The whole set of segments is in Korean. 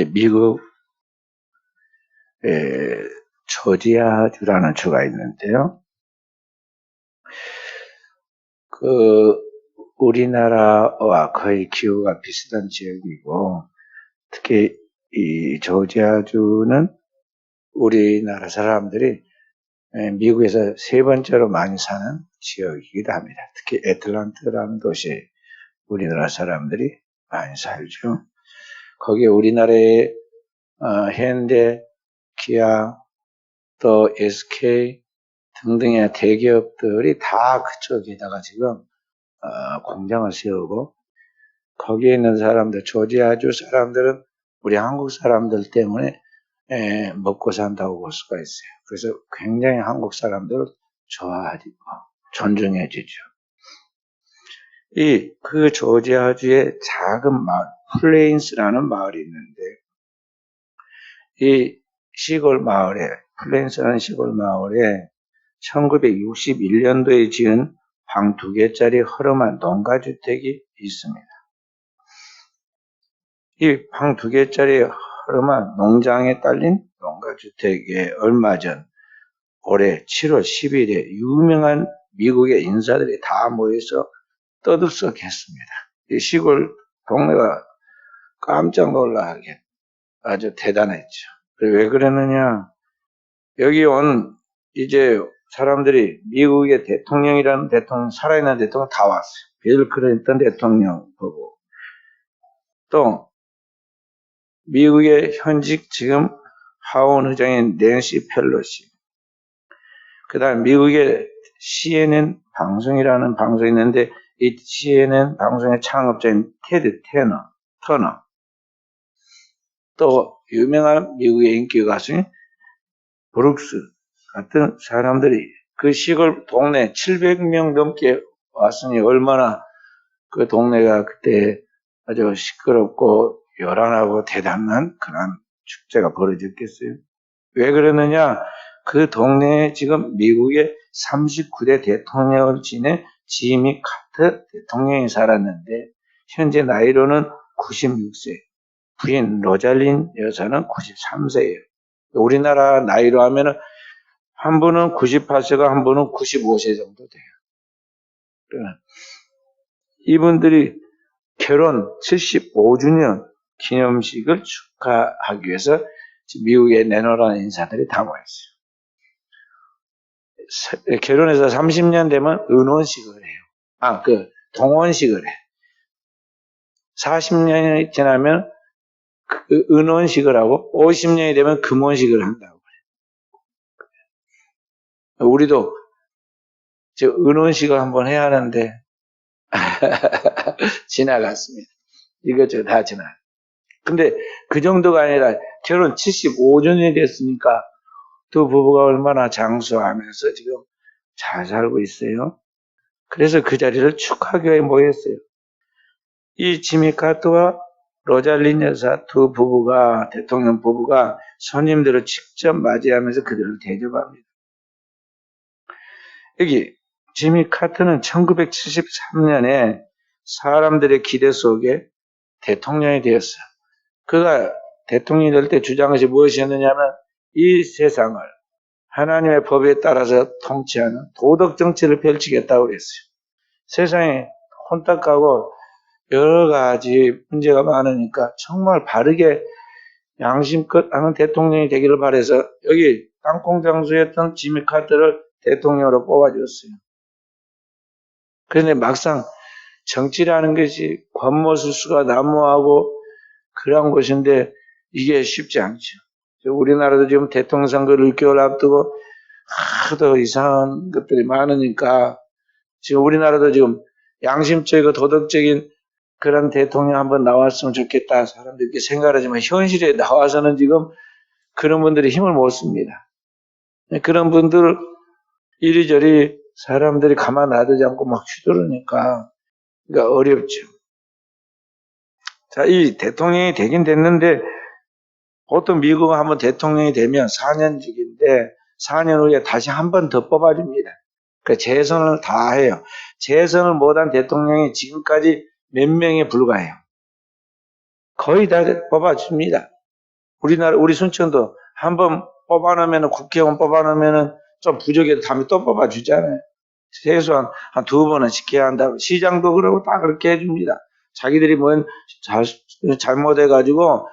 미국 조지아주라는 주가 있는데요. 우리나라와 거의 기후가 비슷한 지역이고, 특히 이 조지아주는 우리나라 사람들이 미국에서 세 번째로 많이 사는 지역이기도 합니다. 특히 애틀랜타라는 도시에 우리나라 사람들이 많이 살죠. 거기에 우리나라의 현대, 기아, 또 SK 등등의 대기업들이 다 그쪽에다가 지금 공장을 세우고, 거기에 있는 사람들, 조지아주 사람들은 우리 한국 사람들 때문에 먹고 산다고 볼 수가 있어요. 그래서 굉장히 한국 사람들을 좋아하고 존중해주죠. 그 조지아주의 작은 마을, 플레인스라는 마을이 있는데, 이 시골 마을에, 플레인스라는 시골 마을에 1961년도에 지은 방 2개짜리 허름한 농가주택이 있습니다. 이 방 2개짜리 허름한 농장에 딸린 농가주택에 얼마 전 올해 7월 10일에 유명한 미국의 인사들이 다 모여서 떠들썩했습니다. 이 시골 동네가 깜짝 놀라게 아주 대단했죠. 왜 그러느냐? 여기 온 이제 사람들이 미국의 대통령이라는 대통령, 살아있는 대통령 다 왔어요. 빌 클린턴 대통령 보고, 또 미국의 현직 지금 하원 의장인 낸시 펠로시, 그 다음 미국의 CNN 방송이라는 방송이 있는데, 이 CNN 방송의 창업자인 테드 터너, 또 유명한 미국의 인기 가수인 브룩스 같은 사람들이 그 시골 동네 700명 넘게 왔으니 얼마나 그 동네가 그때 아주 시끄럽고 요란하고 대단한 그런 축제가 벌어졌겠어요. 왜 그러느냐? 그 동네에 지금 미국의 39대 대통령을 지낸 지미 카터 대통령이 살았는데, 현재 나이로는 96세, 부인 로잘린 여사는 93세예요. 우리나라 나이로 하면은 한 분은 98세가 한 분은 95세 정도 돼요. 이분들이 결혼 75주년 기념식을 축하하기 위해서 미국에 내놓으라는 인사들이 다 모였어요. 결혼해서 30년 되면 은혼식을 해요. 동혼식을 해. 40년이 지나면 은혼식을 하고 50년이 되면 금혼식을 한다고 그래요. 우리도 은혼식을 한번 해야 하는데 지나갔습니다. 이것저것 다 지나. 근데 그 정도가 아니라 결혼 75주년이 됐으니까 두 부부가 얼마나 장수하면서 지금 잘 살고 있어요. 그래서 그 자리를 축하하기 위해 모였어요. 이 지미 카터와 로잘린 여사 두 부부가, 대통령 부부가 손님들을 직접 맞이하면서 그들을 대접합니다. 여기 지미 카터는 1973년에 사람들의 기대 속에 대통령이 되었어요. 그가 대통령이 될 때 주장한 것이 무엇이었느냐면, 이 세상을 하나님의 법에 따라서 통치하는 도덕 정치를 펼치겠다고 그랬어요. 세상에 혼탁하고 여러 가지 문제가 많으니까 정말 바르게 양심껏 하는 대통령이 되기를 바라서 여기 땅콩 장수였던 지미 카터를 대통령으로 뽑아줬어요. 그런데 막상 정치라는 것이 권모술수가 난무하고 그런 곳인데 이게 쉽지 않죠. 우리나라도 지금 대통령 선거를 6개월 앞두고 하도 이상한 것들이 많으니까 지금 우리나라도 지금 양심적이고 도덕적인 그런 대통령 한번 나왔으면 좋겠다 사람들이 이렇게 생각하지만, 현실에 나와서는 지금 그런 분들이 힘을 못 씁니다. 그런 분들 이리저리 사람들이 가만 놔두지 않고 막 휘두르니까 그러니까 어렵죠. 자, 이 대통령이 되긴 됐는데, 보통 미국은 한번 대통령이 되면 4년직인데 4년 후에 다시 한 번 더 뽑아줍니다. 그 재선을 다 해요. 재선을 못한 대통령이 지금까지 몇 명에 불과해요. 거의 다 뽑아줍니다. 우리 순천도 한번 뽑아놓으면, 국회의원 뽑아놓으면 좀 부족해도 다음에 또 뽑아주잖아요. 최소한 한 2번은 시켜야 한다고. 시장도 그러고 다 그렇게 해줍니다. 자기들이 잘못해가지고,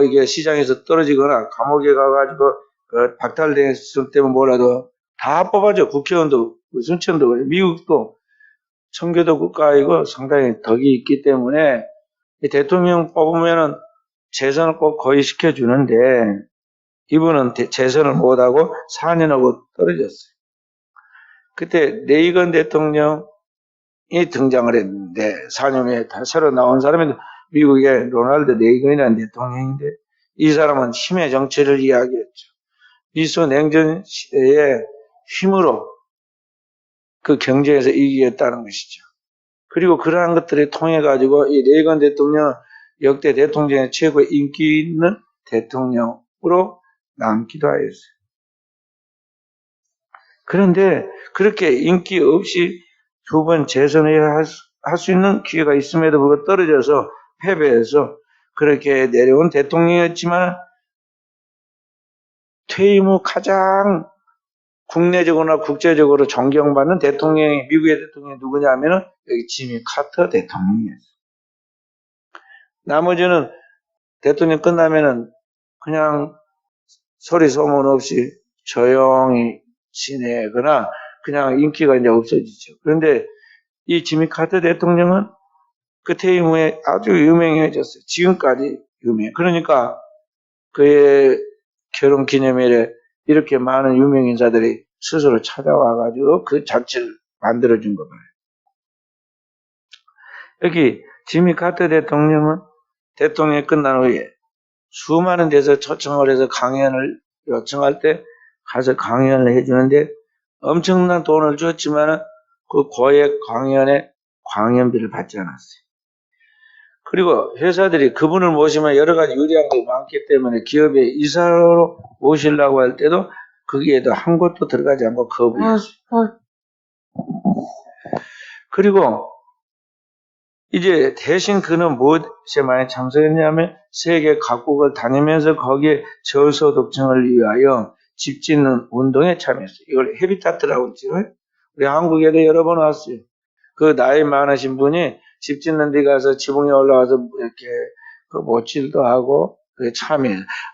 이게 시장에서 떨어지거나 감옥에 가가지고, 박탈됐을 때면 뭐라도 다 뽑아줘. 국회의원도, 순천도, 미국도 청교도 국가이고 상당히 덕이 있기 때문에 대통령 뽑으면은 재선을 꼭 거의 시켜주는데, 이분은 재선을 못하고 4년하고 떨어졌어요. 그때 레이건 대통령이 등장을 했는데 4년 후에 다 새로 나온 사람이 미국의 로널드 레이건이라는 대통령인데, 이 사람은 힘의 정치를 이야기했죠. 미소 냉전 시대에 힘으로 그 경쟁에서 이기겠다는 것이죠. 그리고 그러한 것들을 통해 가지고 이 레이건 대통령은 역대 대통령의 최고 인기 있는 대통령으로 남기도 하였어요. 그런데 그렇게 인기 없이 2번 재선을 할 수 있는 기회가 있음에도 불구하고 떨어져서 패배해서 그렇게 내려온 대통령이었지만, 퇴임 후 가장 국내적으로나 국제적으로 존경받는 대통령이, 미국의 대통령이 누구냐면은 여기 지미 카터 대통령이었어요. 나머지는 대통령 끝나면은 그냥 소리 소문 없이 조용히 지내거나 그냥 인기가 이제 없어지죠. 그런데 이 지미 카터 대통령은 그 퇴임 후에 아주 유명해졌어요. 지금까지 유명해. 그러니까 그의 결혼 기념일에 이렇게 많은 유명 인사들이 스스로 찾아와가지고 그 잔치를 만들어준 거 봐요. 여기 지미 카터 대통령은 대통령이 끝난 후에 수많은 데서 초청을 해서 강연을 요청할 때 가서 강연을 해주는데 엄청난 돈을 줬지만 그 고액 강연에 강연비를 받지 않았어요. 그리고 회사들이 그분을 모시면 여러 가지 유리한 게 많기 때문에 기업에 이사로 모시려고 할 때도 거기에도 한 곳도 들어가지 않고 거부했어요. 그리고 이제 대신 그는 무엇에 많이 참석했냐면 세계 각국을 다니면서 거기에 저소득층을 위하여 집 짓는 운동에 참여했어요. 이걸 헤비타트라고 했죠. 우리 한국에도 여러 번 왔어요. 그 나이 많으신 분이 집 짓는 데 가서 지붕에 올라와서 이렇게 그 모질도 하고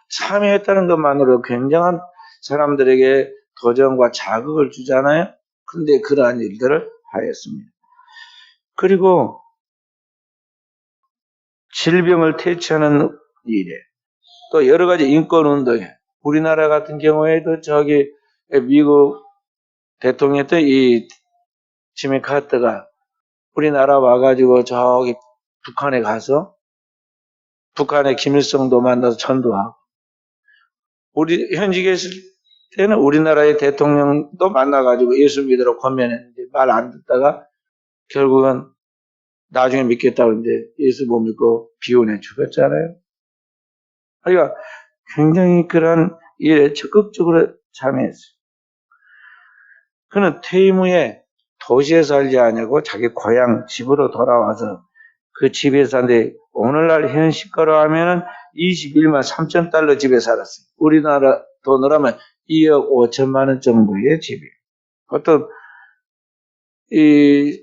참여했다는 것만으로 굉장한 사람들에게 도전과 자극을 주잖아요. 그런데 그러한 일들을 하였습니다. 그리고 질병을 퇴치하는 일에 또 여러 가지 인권운동에, 우리나라 같은 경우에도 저기 미국 대통령이었던 이 지미 카터가 우리나라 와가지고 저기 북한에 가서 북한의 김일성도 만나서 전도하고, 우리 현직에 있을 때는 우리나라의 대통령도 만나가지고 예수 믿으러 권면했는데 말 안 듣다가 결국은 나중에 믿겠다고 했는데 예수 못 믿고 비운해 죽었잖아요. 그러니까 굉장히 그런 일에 적극적으로 참여했어요. 그는 퇴임 후에 도시에 살지 않고 자기 고향 집으로 돌아와서 그 집에 사는데 오늘날 현 시가로 하면은 21만 3천 달러 집에 살았어요. 우리나라 돈으로 하면 2억 5천만 원 정도의 집이에요. 어떤 이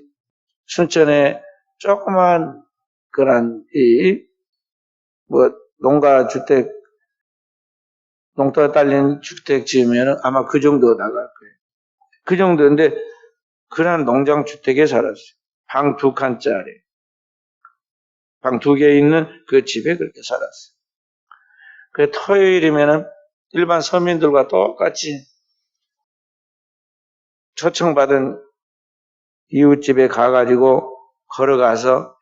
순천에 조그만 그런 농가주택, 농토가 딸린 주택 지으면 아마 그 정도 나갈 거예요. 그 정도인데 그런 농장주택에 살았어요. 방 2칸짜리. 방 2개 있는 그 집에 그렇게 살았어요. 그 토요일이면은 일반 서민들과 똑같이 초청받은 이웃집에 가가지고 걸어가서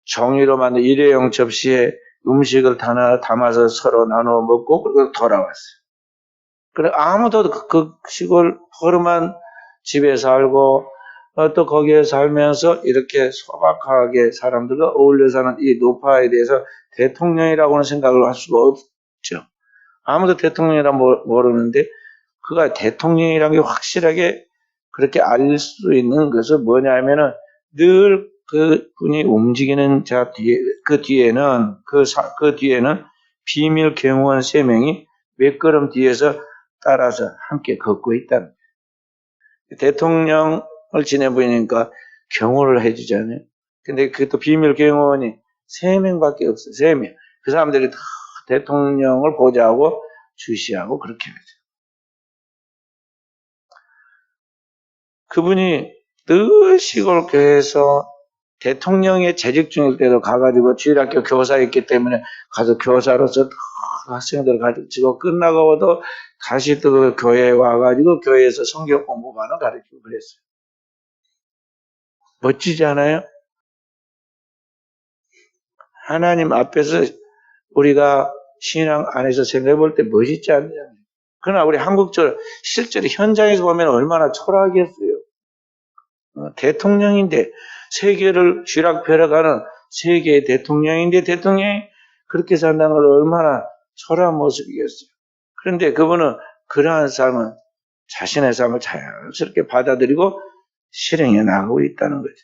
종이로 만든 일회용 접시에 음식을 담아서 서로 나누어 먹고 그리고 돌아왔어요. 그래 아무도 그 시골 허름한 집에 살고 또 거기에 살면서 이렇게 소박하게 사람들과 어울려 사는 이 노파에 대해서 대통령이라고는 생각을 할 수가 없죠. 아무도 대통령이라 모르는데 그가 대통령이라는 게 확실하게 그렇게 알 수 있는 것은 뭐냐면은 늘 그 분이 움직이는 그 뒤에는 비밀 경호원 3명이 몇 걸음 뒤에서 따라서 함께 걷고 있다는 거예요. 대통령을 지내보니까 경호를 해주잖아요. 근데 그것도 비밀 경호원이 3명밖에 없어요. 3명. 그 사람들이 다 대통령을 보좌하고 주시하고 그렇게 하죠. 그분이 늘 시골 교회에서 대통령의 재직 중일 때도 가가지고 주일학교 교사였기 때문에 가서 교사로서 학생들을 가르치고 끝나고도 다시 또 그 교회에 와가지고 교회에서 성경 공부만을 가르치고 그랬어요. 멋지지 않아요? 하나님 앞에서 우리가 신앙 안에서 생각해 볼 때 멋있지 않느냐. 그러나 우리 한국처럼 실제로 현장에서 보면 얼마나 초라하겠어요. 대통령인데 세계를 쥐락펴락하는 세계의 대통령인데 대통령이 그렇게 산다는 걸 얼마나 초라한 모습이겠어요. 그런데 그분은 그러한 삶은 자신의 삶을 자연스럽게 받아들이고 실행해 나가고 있다는 거죠.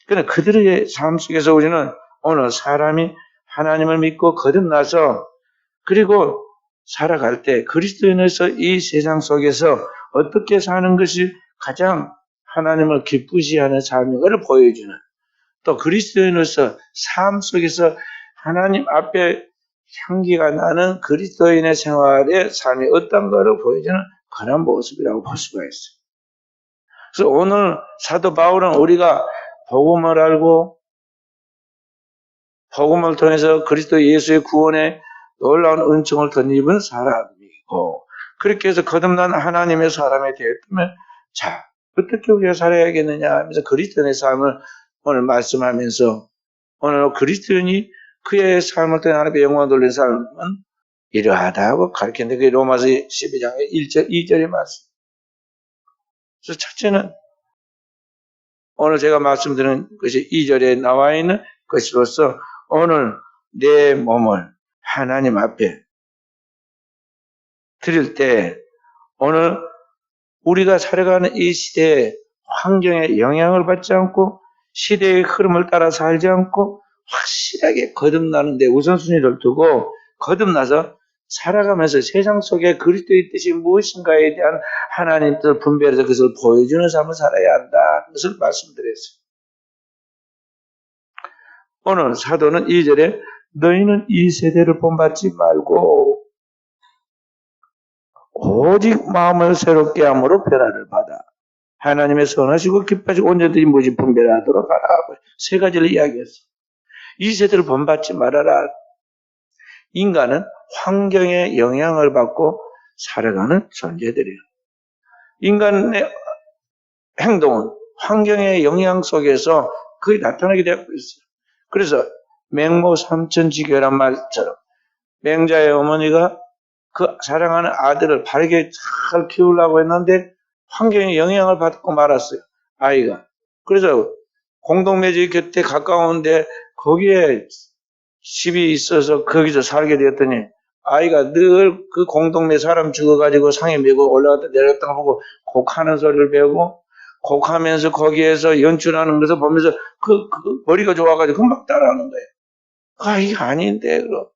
그러나 그들의 삶 속에서 우리는 오늘 사람이 하나님을 믿고 거듭나서 그리고 살아갈 때 그리스도인으로서 이 세상 속에서 어떻게 사는 것이 가장 하나님을 기쁘시 하는 삶인가를 보여주는 또 그리스도인으로서 삶 속에서 하나님 앞에 향기가 나는 그리스도인의 생활의 삶이 어떤가를 보여주는 그런 모습이라고 볼 수가 있어요. 그래서 오늘 사도 바울은 우리가 복음을 알고 복음을 통해서 그리스도 예수의 구원에 놀라운 은총을 덧입은 사람이고 그렇게 해서 거듭난 하나님의 사람이 되었다면 자 어떻게 우리가 살아야겠느냐 하면서 그리스도인의 삶을 오늘 말씀하면서 오늘 그리스도인이 그의 삶을 통해 하나님의 영광을 돌리는 삶은 이러하다고 가르쳤는데 그게 로마서 12장의 1절, 2절의 말씀. 그래서 첫째는 오늘 제가 말씀드린 것이 2절에 나와 있는 것으로서 오늘 내 몸을 하나님 앞에 드릴 때 오늘 우리가 살아가는 이 시대의 환경에 영향을 받지 않고 시대의 흐름을 따라 살지 않고 확실하게 거듭나는데 우선순위를 두고 거듭나서 살아가면서 세상 속에 그리스도의 뜻이 무엇인가에 대한 하나님 뜻을 분별해서 그것을 보여주는 삶을 살아야 한다는 것을 말씀드렸어요. 오늘 사도는 2절에 너희는 이 세대를 본받지 말고 오직 마음을 새롭게 함으로 변화를 받아 하나님의 선하시고 기뻐하시고 온전히 무지 분별하도록 하라. 세 가지를 이야기했어. 이 세대를 본받지 말아라. 인간은 환경에 영향을 받고 살아가는 존재들이에요. 인간의 행동은 환경의 영향 속에서 그게 나타나게 되고 있어요. 그래서 맹모 삼천지교란 말처럼 맹자의 어머니가 그 사랑하는 아들을 바르게 잘 키우려고 했는데 환경에 영향을 받고 말았어요. 아이가. 그래서 공동묘지 곁에 가까운데 거기에 집이 있어서 거기서 살게 되었더니 아이가 늘 그 공동묘 사람 죽어가지고 상에 메고 올라갔다 내려갔다 보고 곡하는 소리를 배우고 곡하면서 거기에서 연출하는 것을 보면서 그 머리가 좋아가지고 금방 따라하는 거예요. 아, 이게 아닌데, 그럼.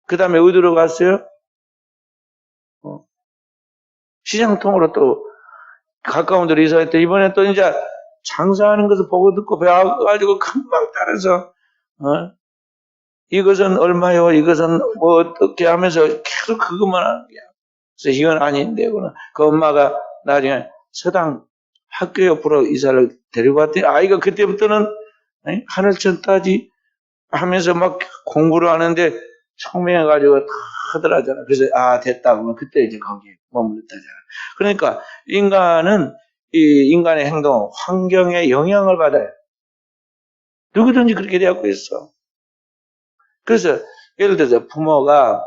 그 다음에 어디로 갔어요? 시장통으로 또 가까운 데로 이사했대. 이번에 또 이제 장사하는 것을 보고 듣고 배워가지고 금방 따라서, 이것은 얼마요? 이것은 뭐 어떻게 하면서 계속 그것만 하는 거야. 그래서 이건 아닌데, 그 엄마가 나중에 서당 학교 옆으로 이사를 데리고 왔더니 아이가 그때부터는 하늘천 따지 하면서 막 공부를 하는데 청명해가지고 다 하더라잖아. 그래서 됐다 그러면 그때 이제 거기에 머물렀다잖아. 그러니까 인간은 이 인간의 행동, 환경에 영향을 받아요. 누구든지 그렇게 되었고 있어. 그래서 예를 들어서 부모가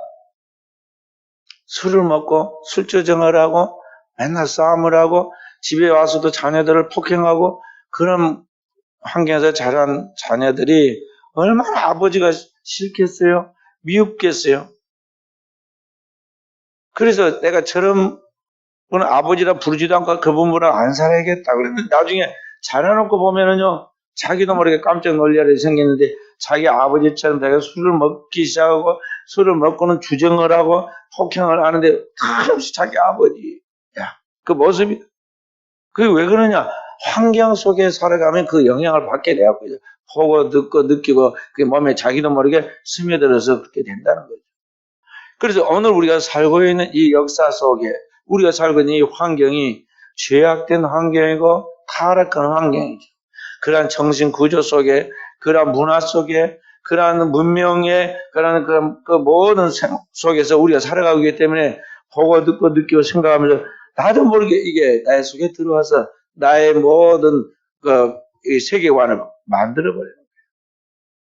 술을 먹고 술주정을 하고 맨날 싸움을 하고 집에 와서도 자녀들을 폭행하고 그런 환경에서 자란 자녀들이 얼마나 아버지가 싫겠어요? 미흡겠어요? 그래서 내가 저런 분은 아버지라 부르지도 않고 그 부모랑 안 살아야겠다. 그랬는데 나중에 자라놓고 보면은요, 자기도 모르게 깜짝 놀랄 일이 생겼는데 자기 아버지처럼 자기가 술을 먹기 시작하고 술을 먹고는 주정을 하고 폭행을 하는데 다없이 자기 아버지야. 그 모습이. 그게 왜 그러냐? 환경 속에 살아가면 그 영향을 받게 돼갖고 보고 듣고 느끼고 그게 몸에 자기도 모르게 스며들어서 그렇게 된다는 거죠. 그래서 오늘 우리가 살고 있는 이 역사 속에 우리가 살고 있는 이 환경이 죄악된 환경이고 타락한 환경이죠. 그러한 정신 구조 속에, 그러한 문화 속에, 그러한 문명의, 그러한 그 모든 속에서 우리가 살아가고 있기 때문에 보고 듣고 느끼고 생각하면서 나도 모르게 이게 나의 속에 들어와서 나의 모든 이 세계관을 만들어버려요.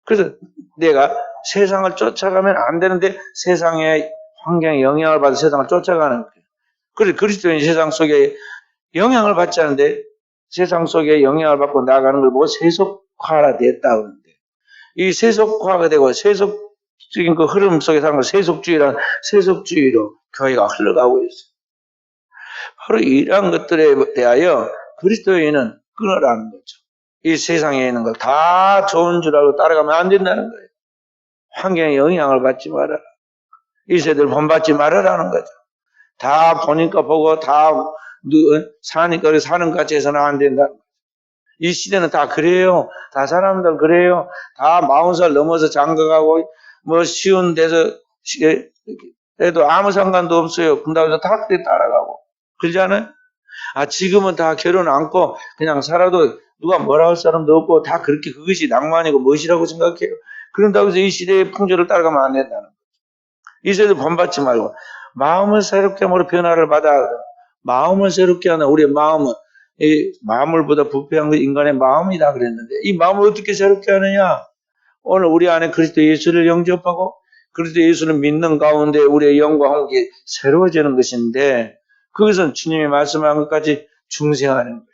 그래서 내가 세상을 쫓아가면 안 되는데 세상의 환경에 영향을 받아 세상을 쫓아가는 거예요. 그래서 그리스도인 세상 속에 영향을 받지 않는데 세상 속에 영향을 받고 나가는 걸 보고 세속화가 됐다 그러는데 이 세속화가 되고 세속적인 그 흐름 속에 사는 걸 세속주의란 세속주의로 교회가 흘러가고 있어요. 바로 이러한 것들에 대하여 그리스도인은 끊으라는 거죠. 이 세상에 있는 걸 다 좋은 줄 알고 따라가면 안 된다는 거예요. 환경에 영향을 받지 말아라. 이 세대를 본받지 말아라는 거죠. 다 보니까 보고 다 사니까 사는 것 같이 해서는 안 된다는 거죠. 이 시대는 다 그래요. 다 사람들 그래요. 다 40살 넘어서 장가가고 뭐 쉬운 데서 해도 아무 상관도 없어요. 근다고 해서 다 그때 따라가고. 그러지 않아요? 지금은 다 결혼 않고 그냥 살아도 누가 뭐라 할 사람도 없고 다 그렇게 그것이 낭만이고 멋이라고 생각해요. 그런다고 해서 이 시대의 풍조를 따라가면 안 된다는 거죠. 이 세대 본받지 말고 마음을 새롭게 함으로 변화를 받아. 마음을 새롭게 하는 우리의 마음은 이 마음을보다 부패한 건 인간의 마음이다 그랬는데 이 마음을 어떻게 새롭게 하느냐? 오늘 우리 안에 그리스도 예수를 영접하고 그리스도 예수를 믿는 가운데 우리의 영과 함께 새로워지는 것인데 그것은 주님이 말씀한 것까지 중생하는 거예요.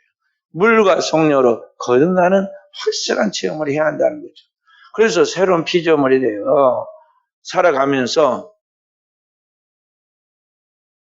물과 성령으로 거듭나는 확실한 체험을 해야 한다는 거죠. 그래서 새로운 피조물이 돼요. 살아가면서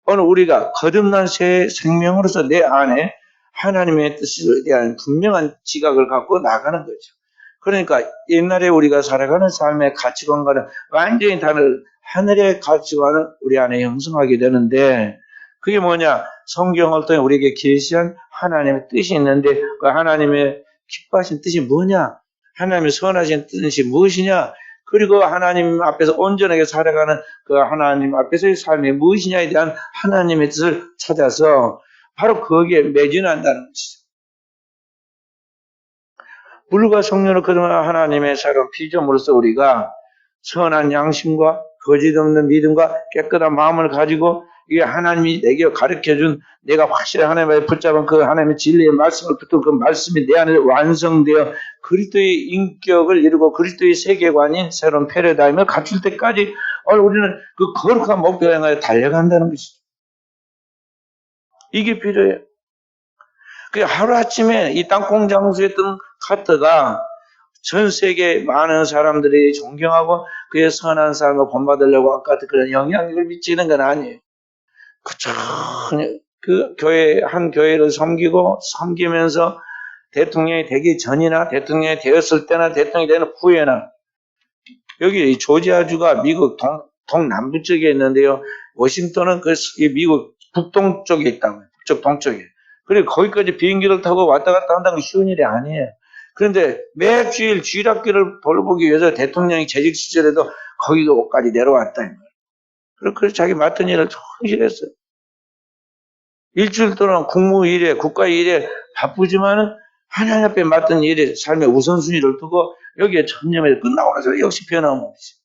오늘 우리가 거듭난 새 생명으로서 내 안에 하나님의 뜻에 대한 분명한 지각을 갖고 나가는 거죠. 그러니까 옛날에 우리가 살아가는 삶의 가치관과는 완전히 다른 하늘의 가치관을 우리 안에 형성하게 되는데 그게 뭐냐? 성경을 통해 우리에게 계시한 하나님의 뜻이 있는데 그 하나님의 기뻐하신 뜻이 뭐냐? 하나님의 선하신 뜻이 무엇이냐? 그리고 하나님 앞에서 온전하게 살아가는 그 하나님 앞에서의 삶이 무엇이냐에 대한 하나님의 뜻을 찾아서 바로 거기에 매진한다는 것이죠. 물과 성령으로 거듭난 하나님의 새로운 피조물로서 우리가 선한 양심과 거짓 없는 믿음과 깨끗한 마음을 가지고 이게 하나님이 내게 가르쳐준 내가 확실히 하나님을 붙잡은 그 하나님의 진리의 말씀을 붙들고 그 말씀이 내 안에 완성되어 그리스도의 인격을 이루고 그리스도의 세계관인 새로운 패러다임을 갖출 때까지 우리는 그 거룩한 목표에 향하여 달려간다는 것이죠. 이게 필요해요. 그 하루아침에 이 땅콩 장수에 뜬 카트가 전 세계 많은 사람들이 존경하고 그의 선한 삶을 본받으려고 아까 그런 영향력을 미치는 건 아니에요. 그 교회, 한 교회를 섬기면서 대통령이 되기 전이나 대통령이 되었을 때나 대통령이 되는 후에나 여기 조지아주가 미국 동남부 쪽에 있는데요. 워싱턴은 미국 북동쪽에 있다고요. 북쪽 동쪽에. 그리고 거기까지 비행기를 타고 왔다 갔다 한다는 건 쉬운 일이 아니에요. 그런데 매주일 주일학교를 돌보기 위해서 대통령이 재직 시절에도 거기까지 내려왔다. 그래서 자기 맡은 일을 충실했어요. 일주일 동안 국무 일에, 국가 일에 바쁘지만은 하나님 앞에 맡은 일에 삶의 우선순위를 두고 여기에 전념해서 끝나고 나서 역시 변함없이.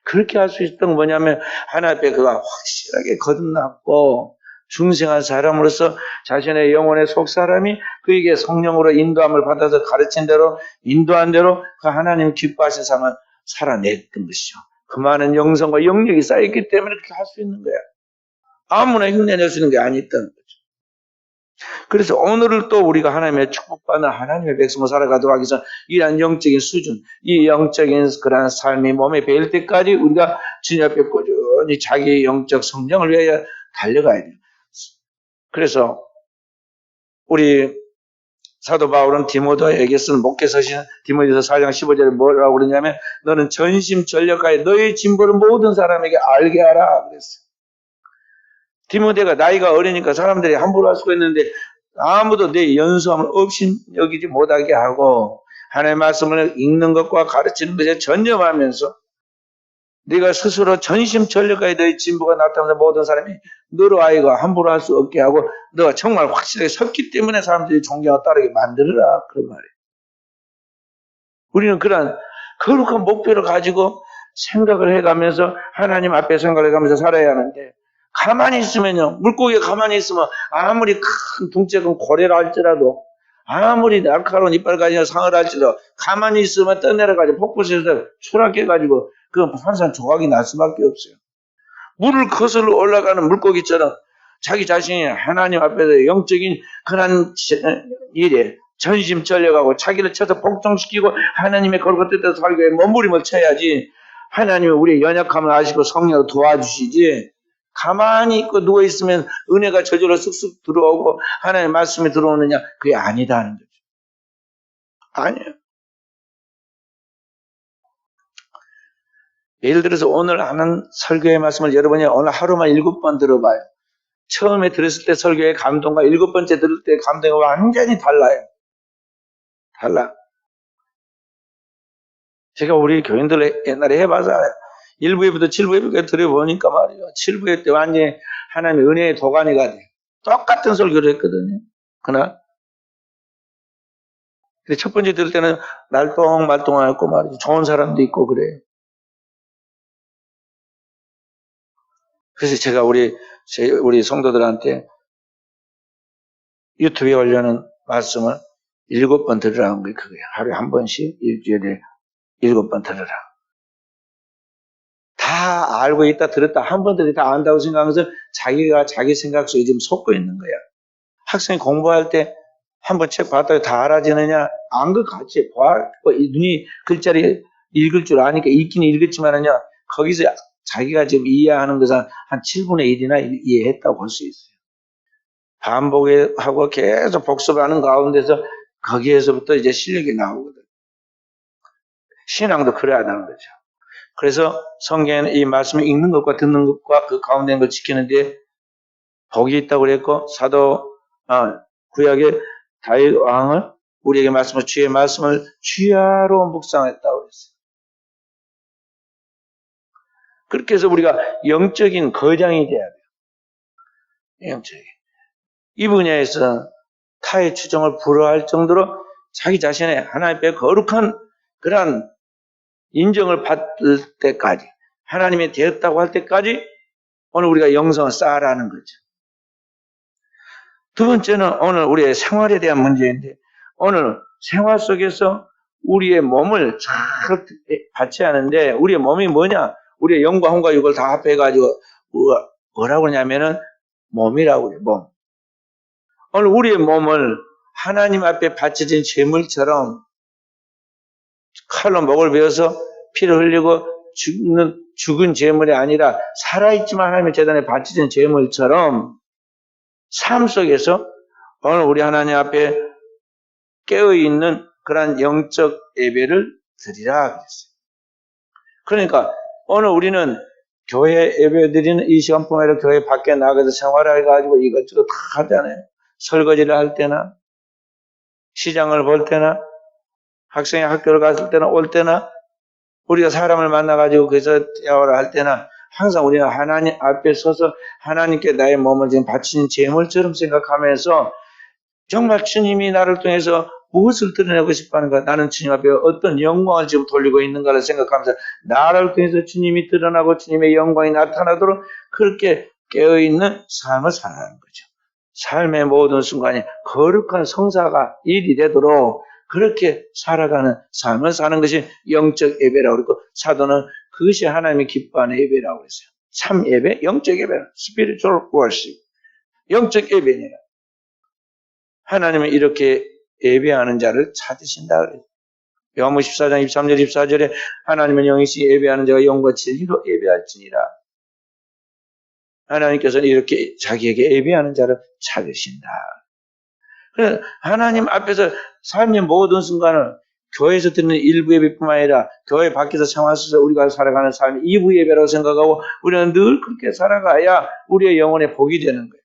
그렇게 할 수 있었던 건 뭐냐면 하나님 앞에 그가 확실하게 거듭났고 중생한 사람으로서 자신의 영혼의 속사람이 그에게 성령으로 인도함을 받아서 가르친 대로 인도한 대로 그 하나님 기뻐하신 삶을 살아냈던 것이죠. 그 많은 영성과 영력이 쌓였기 때문에 그렇게 할 수 있는 거야. 아무나 흉내낼 수 있는 게 아니었던 거죠. 그래서 오늘을 또 우리가 하나님의 축복받는 하나님의 백성으로 살아가도록 하기 위해서 이러한 영적인 수준, 이 영적인 그러한 삶이 몸에 배일 때까지 우리가 주님 앞에 꾸준히 자기의 영적 성장을 위하여 달려가야 돼요. 그래서 우리 사도 바울은 디모데에게 쓴 목회서신 디모데서 4장 15절에 뭐라고 그러냐면 너는 전심전력하여 너의 진보를 모든 사람에게 알게 하라 그랬어요. 디모데가 나이가 어리니까 사람들이 함부로 할 수가 있는데 아무도 내 연수함을 없이 여기지 못하게 하고 하나님의 말씀을 읽는 것과 가르치는 것에 전념하면서 네가 스스로 전심전력하여 너의 진보가 나타나서 모든 사람이 너로 하여금 함부로 할 수 없게 하고 너가 정말 확실하게 섰기 때문에 사람들이 존경하고 따르게 만들어라 그런 말이에요. 우리는 그런 거룩한 목표를 가지고 생각을 해가면서 하나님 앞에 생각을 해가면서 살아야 하는데 가만히 있으면요. 물고기가 가만히 있으면 아무리 큰 둥쩍은 고래라 할지라도 아무리 날카로운 이빨 가진 상어라 할지라도 가만히 있으면 떠내려가지고 폭포에서 추락해가지고 그 항상 조각이 날 수밖에 없어요. 물을 거슬러 올라가는 물고기처럼 자기 자신이 하나님 앞에서 영적인 그런 일에 전심전력하고 자기를 쳐서 복종시키고 하나님의 거룩한 뜻대로 살기 위해 몸부림을 쳐야지 하나님이 우리의 연약함을 아시고 성령으로 도와주시지 가만히 있고 누워있으면 은혜가 저절로 쑥쑥 들어오고 하나님의 말씀이 들어오느냐 그게 아니다는 거죠. 아니에요. 예를 들어서 오늘 하는 설교의 말씀을 여러분이 오늘 하루만 7번 들어봐요. 처음에 들었을 때 설교의 감동과 7번째 들을 때 감동이 완전히 달라요. 달라. 제가 우리 교인들 옛날에 해봐서 1부에부터 7부에까지 들어보니까 말이에요. 7부에 때 완전히 하나님의 은혜의 도가니가 돼. 똑같은 설교를 했거든요. 그날. 근데 첫 번째 들을 때는 날똥말똥하고 말이죠. 좋은 사람도 있고 그래. 그래서 제가 우리 성도들한테 유튜브에 올려놓은 말씀을 7번 들으라는 게 그거예요. 하루에 한 번씩 일주일에 7번 들으라. 다 알고 있다 들었다 한 번 들이 다 안다고 생각하면서 자기가 자기 생각 속에 지금 속고 있는 거야. 학생이 공부할 때 한 번 책 봤다고 다 알아지느냐? 안 그 같이 눈이 글자를 읽을 줄 아니까 읽긴 읽었지만은요 거기서 자기가 지금 이해하는 것은 한 7분의 1이나 이해했다고 볼 수 있어요. 반복하고 계속 복습하는 가운데서 거기에서부터 이제 실력이 나오거든. 신앙도 그래야 하는 거죠. 그래서 성경에는 이 말씀을 읽는 것과 듣는 것과 그 가운데 있는 걸 지키는데 복이 있다고 그랬고 구약의 다윗 왕을 우리에게 말씀을 주의 말씀을 주야로 묵상했다고 그랬어요. 그렇게 해서 우리가 영적인 거장이 돼야 돼요. 영적인. 이 분야에서 타의 추종을 불허할 정도로 자기 자신의 하나님 앞에 거룩한 그런 인정을 받을 때까지 하나님이 되었다고 할 때까지 오늘 우리가 영성을 쌓아라는 거죠. 두 번째는 오늘 우리의 생활에 대한 문제인데 오늘 생활 속에서 우리의 몸을 잘 받쳐야 하는데 우리의 몸이 뭐냐? 우리의 영과 혼과 육을 다 합해가지고 뭐라고 그러냐면은 몸이라고 그래요. 몸. 오늘 우리의 몸을 하나님 앞에 바쳐진 제물처럼 칼로 목을 베어서 피를 흘리고 죽은 제물이 아니라 살아있지만 하나님의 재단에 바쳐진 제물처럼 삶 속에서 오늘 우리 하나님 앞에 깨어있는 그런 영적 예배를 드리라 그랬어요. 그러니까 오늘 우리는 교회 예배 드리는 이 시간뿐만 아니라 교회 밖에 나가서 생활해가지고 이것저것 다 하잖아요. 설거지를 할 때나 시장을 볼 때나 학생이 학교를 갔을 때나 올 때나 우리가 사람을 만나가지고 그래서 대화를 할 때나 항상 우리는 하나님 앞에 서서 하나님께 나의 몸을 지금 바치는 제물처럼 생각하면서 정말 주님이 나를 통해서 무엇을 드러내고 싶어하는가? 나는 주님 앞에 어떤 영광을 지금 돌리고 있는가를 생각하면서 나를 통해서 주님이 드러나고 주님의 영광이 나타나도록 그렇게 깨어있는 삶을 살아가는 거죠. 삶의 모든 순간에 거룩한 성사가 일이 되도록 그렇게 살아가는 삶을 사는 것이 영적 예배라고 그러고 사도는 그것이 하나님이 기뻐하는 예배라고 그랬어요. 참 예배, 영적 예배, spiritual worship, 영적 예배니라. 하나님은 이렇게 예배하는 자를 찾으신다 그래요. 요한복음 14장 23절 24절에 하나님은 영이시 예배하는 자가 영과 진리로 예배할지니라. 하나님께서는 이렇게 자기에게 예배하는 자를 찾으신다. 그래서 하나님 앞에서 삶의 모든 순간을 교회에서 드리는 일부 예배뿐만 아니라 교회 밖에서 참아서 우리가 살아가는 삶이 2부 예배라고 생각하고 우리는 늘 그렇게 살아가야 우리의 영혼에 복이 되는 거예요.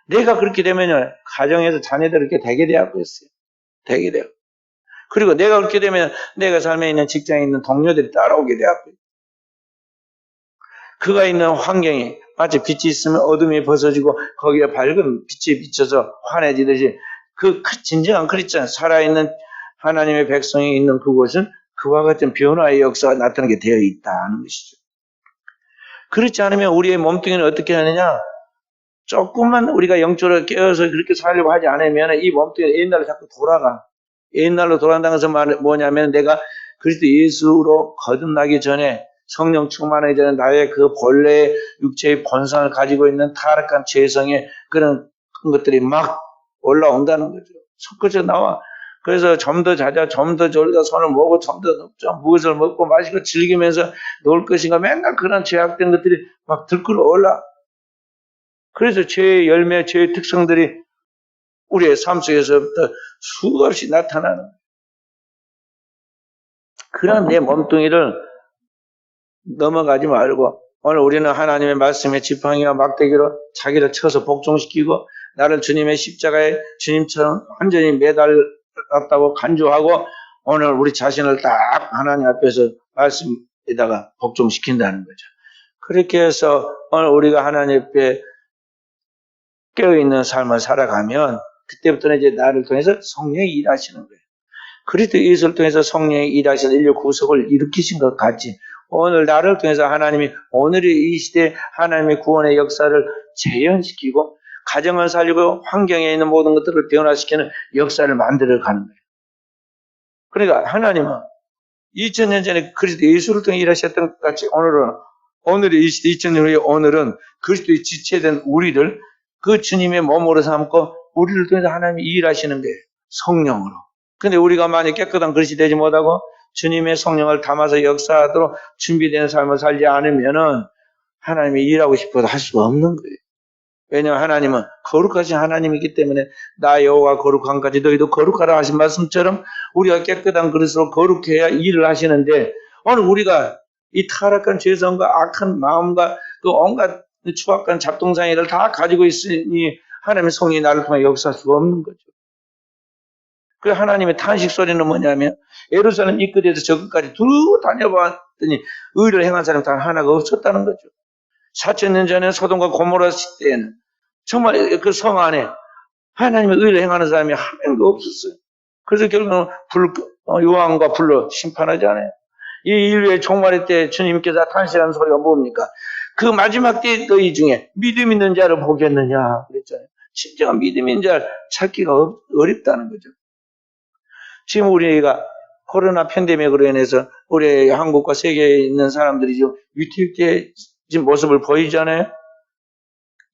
내가 그렇게 되면 가정에서 자녀들 이렇게 되게 되고 있어요. 되게 돼요. 그리고 내가 그렇게 되면 내가 삶에 있는 직장에 있는 동료들이 따라오게 되고 그가 있는 환경이 마치 빛이 있으면 어둠이 벗어지고 거기에 밝은 빛이 비쳐서 환해지듯이 그 진정한 크리스찬 살아있는 하나님의 백성이 있는 그곳은 그와 같은 변화의 역사가 나타나게 되어 있다는 것이죠. 그렇지 않으면 우리의 몸뚱이는 어떻게 하느냐? 조금만 우리가 영적으로 깨어서 그렇게 살려고 하지 않으면 이 몸뚱이가 옛날로 자꾸 돌아가. 옛날로 돌아간다는 것은 뭐냐면 내가 그리스도 예수로 거듭나기 전에 성령 충만하기 전에 나의 그 본래 육체의 본성을 가지고 있는 타락한 죄성의 그런 것들이 막 올라온다는 거죠. 솟구쳐 나와. 그래서 좀 더 자자, 좀 더 졸자, 손을 모으고 좀 더 눕자, 무엇을 먹고 마시고 즐기면서 놀 것인가 맨날 그런 죄악된 것들이 막 들끓어 올라. 그래서 죄의 열매, 죄의 특성들이 우리의 삶 속에서부터 수없이 나타나는 거예요. 그런 내 몸뚱이를 넘어가지 말고 오늘 우리는 하나님의 말씀의 지팡이와 막대기로 자기를 쳐서 복종시키고 나를 주님의 십자가에 주님처럼 완전히 매달았다고 간주하고 오늘 우리 자신을 딱 하나님 앞에서 말씀에다가 복종시킨다는 거죠. 그렇게 해서 오늘 우리가 하나님 앞에 깨어있는 삶을 살아가면 그때부터는 이제 나를 통해서 성령이 일하시는 거예요. 그리스도 예수를 통해서 성령이 일하셔서 인류 구속을 일으키신 것 같이 오늘 나를 통해서 하나님이 오늘의 이 시대 하나님의 구원의 역사를 재현시키고 가정을 살리고 환경에 있는 모든 것들을 변화시키는 역사를 만들어가는 거예요. 그러니까 하나님은 2000년 전에 그리스도 예수를 통해 일하셨던 것 같이 오늘의 이 시대 2000년 후에 오늘은 그리스도의 지체된 우리를 그 주님의 몸으로 삼고 우리를 통해서 하나님이 일하시는 거예요. 성령으로. 근데 우리가 만약 깨끗한 그릇이 되지 못하고 주님의 성령을 담아서 역사하도록 준비된 삶을 살지 않으면은 하나님이 일하고 싶어도 할 수가 없는 거예요. 왜냐하면 하나님은 거룩하신 하나님이기 때문에 나 여호와 거룩한까지 너희도 거룩하라 하신 말씀처럼 우리가 깨끗한 그릇으로 거룩해야 일을 하시는데 오늘 우리가 이 타락한 죄성과 악한 마음과 그 온갖 추악한 잡동사니를 다 가지고 있으니 하나님의 성령이 나를 통해 역사할 수가 없는 거죠. 그 하나님의 탄식 소리는 뭐냐면 예루살렘 입구에서 저끝까지 두 다녀봤더니 의를 행한 사람 단 하나가 없었다는 거죠. 4000년 전에 소돔과 고모라 시대에는 정말 그 성 안에 하나님의 의를 행하는 사람이 한 명도 없었어요. 그래서 결국은 요한과 불로 심판하지 않아요. 이 인류의 종말의 때 주님께서 탄식하는 소리가 뭡니까? 그 마지막 때 너희 중에 믿음 있는 자를 보겠느냐 그랬잖아요. 진정한 믿음 있는 자를 찾기가 어렵다는 거죠. 지금 우리가 코로나 팬데믹으로 인해서 우리 한국과 세계에 있는 사람들이 좀 위태위태해진 모습을 보이잖아요.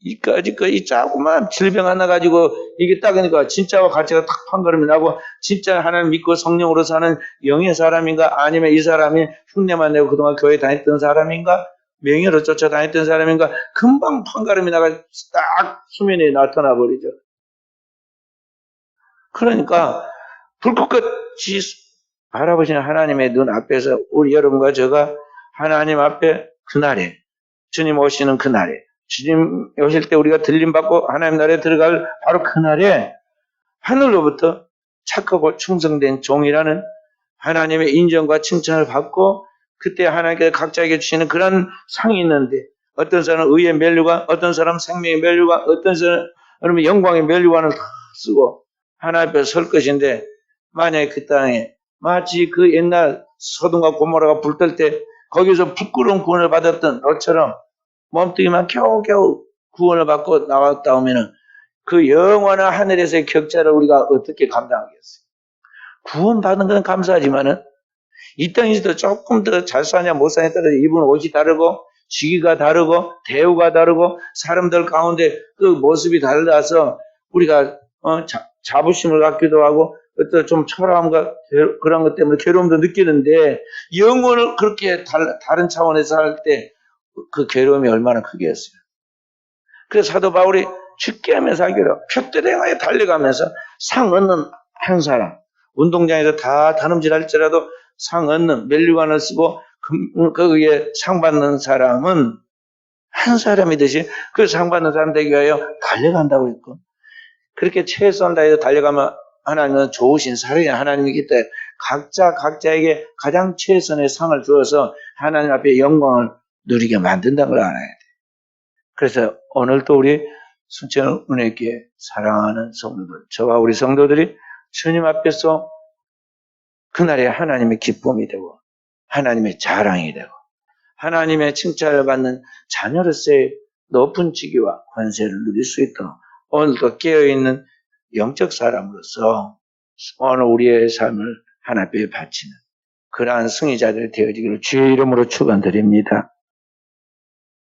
이 자꾸만 질병 하나 가지고 이게 딱이니까 진짜와 가짜가 탁 판가름이 나고 진짜 하나님 믿고 성령으로 사는 영의 사람인가 아니면 이 사람이 흉내만 내고 그동안 교회 다녔던 사람인가 명예로 쫓아다녔던 사람인가 금방 판가름이 나가 딱 수면에 나타나 버리죠. 그러니까 불꽃같이 바라보시는 하나님의 눈 앞에서 우리 여러분과 제가 하나님 앞에 그날에 주님 오시는 그날에 주님 오실 때 우리가 들림받고 하나님 나라에 들어갈 바로 그날에 하늘로부터 착하고 충성된 종이라는 하나님의 인정과 칭찬을 받고 그때 하나님께서 각자에게 주시는 그런 상이 있는데 어떤 사람은 의의 면류관, 어떤 사람은 생명의 면류관, 어떤 사람은 영광의 면류관을 다 쓰고 하나님 앞에 설 것인데 만약에 그 땅에 마치 그 옛날 소돔과 고모라가 불떨 때 거기서 부끄러운 구원을 받았던 너처럼 몸뚱이만 겨우겨우 구원을 받고 나왔다 오면은 그 영원한 하늘에서의 격차를 우리가 어떻게 감당하겠어요? 구원받은 건 감사하지만은 이 땅에서도 조금 더 잘 사냐 못 사냐에 따라서 입은 옷이 다르고 시기가 다르고 대우가 다르고 사람들 가운데 그 모습이 달라서 우리가 자부심을 갖기도 하고 어떤 좀 초라함과 그런 것 때문에 괴로움도 느끼는데 영혼을 그렇게 다른 차원에서 할 때 그 괴로움이 얼마나 크겠어요. 그래서 사도 바울이 죽게 하면서 하기로 표대를 향하여 달려가면서 상 얻는 한 사람. 운동장에서 다 다름질 할지라도 상 얻는 멜리관을 쓰고 거기에 상 받는 사람은 한 사람이듯이 그 상 받는 사람 되기 위하여 달려간다고 했고, 그렇게 최선을 다해서 달려가면 하나님은 좋으신 사랑의 하나님이기 때문에 각자에게 가장 최선의 상을 주어서 하나님 앞에 영광을 누리게 만든다는 걸 알아야 돼. 그래서 오늘도 우리 순천 은혜교회 사랑하는 성도들, 저와 우리 성도들이 주님 앞에서 그날에 하나님의 기쁨이 되고 하나님의 자랑이 되고 하나님의 칭찬을 받는 자녀로서의 높은 직위와 권세를 누릴 수 있도록 오늘도 깨어있는 영적 사람으로서 오늘 우리의 삶을 하나님께 바치는 그러한 승리자들이 되어지기를 주의 이름으로 축원드립니다.